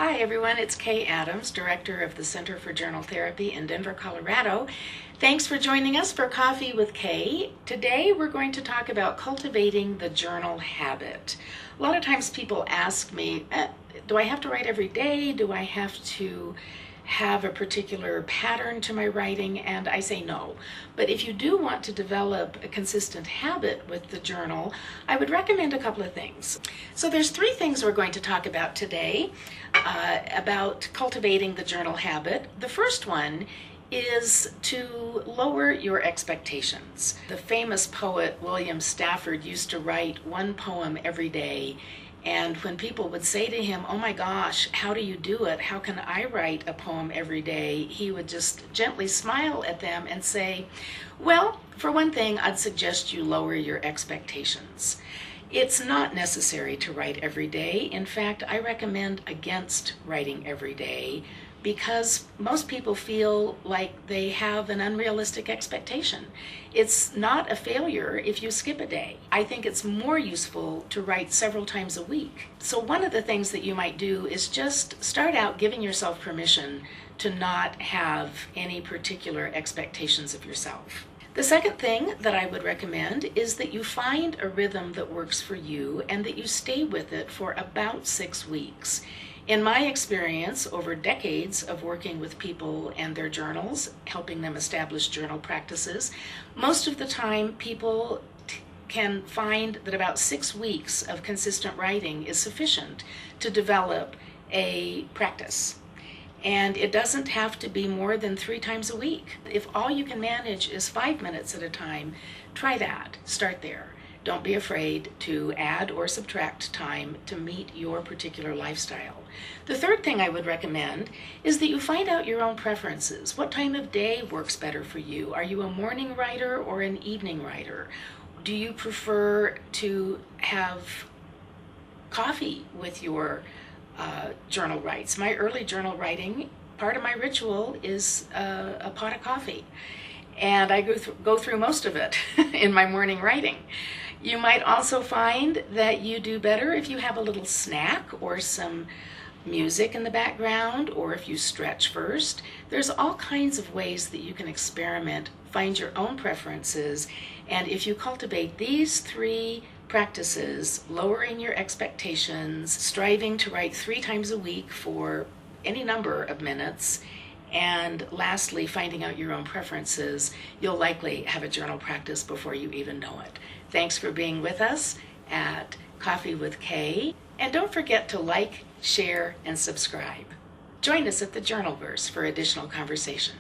Hi everyone, it's Kay Adams, Director of the Center for Journal Therapy in Denver, Colorado. Thanks for joining us for Coffee with Kay. Today we're going to talk about cultivating the journal habit. A lot of times people ask me, do I have to write every day? Do I have to have a particular pattern to my writing? And I say no. But if you do want to develop a consistent habit with the journal, I would recommend a couple of things. So there's three things we're going to talk about today about cultivating the journal habit. The first one is to lower your expectations. The famous poet William Stafford used to write one poem every day. And when people would say to him, "Oh my gosh, how do you do it? How can I write a poem every day?" he would just gently smile at them and say, well, for one thing, I'd suggest you lower your expectations. It's not necessary to write every day. In fact, I recommend against writing every day because most people feel like they have an unrealistic expectation. It's not a failure if you skip a day. I think it's more useful to write several times a week. So one of the things that you might do is just start out giving yourself permission to not have any particular expectations of yourself. The second thing that I would recommend is that you find a rhythm that works for you and that you stay with it for about 6 weeks. In my experience, over decades of working with people and their journals, helping them establish journal practices, most of the time people can find that about 6 weeks of consistent writing is sufficient to develop a practice. And it doesn't have to be more than 3 times a week. If all you can manage is 5 minutes at a time, try that. Start there. Don't be afraid to add or subtract time to meet your particular lifestyle. The third thing I would recommend is that you find out your own preferences. What time of day works better for you? Are you a morning writer or an evening writer? Do you prefer to have coffee with your journal writes? My early journal writing, part of my ritual is a pot of coffee. And I go through most of it in my morning writing. You might also find that you do better if you have a little snack or some music in the background, or if you stretch first. There's all kinds of ways that you can experiment, find your own preferences, and if you cultivate these 3 practices, lowering your expectations, striving to write 3 times a week for any number of minutes, and lastly, finding out your own preferences, you'll likely have a journal practice before you even know it. Thanks for being with us at Coffee with Kay. And don't forget to like, share, and subscribe. Join us at the Journalverse for additional conversation.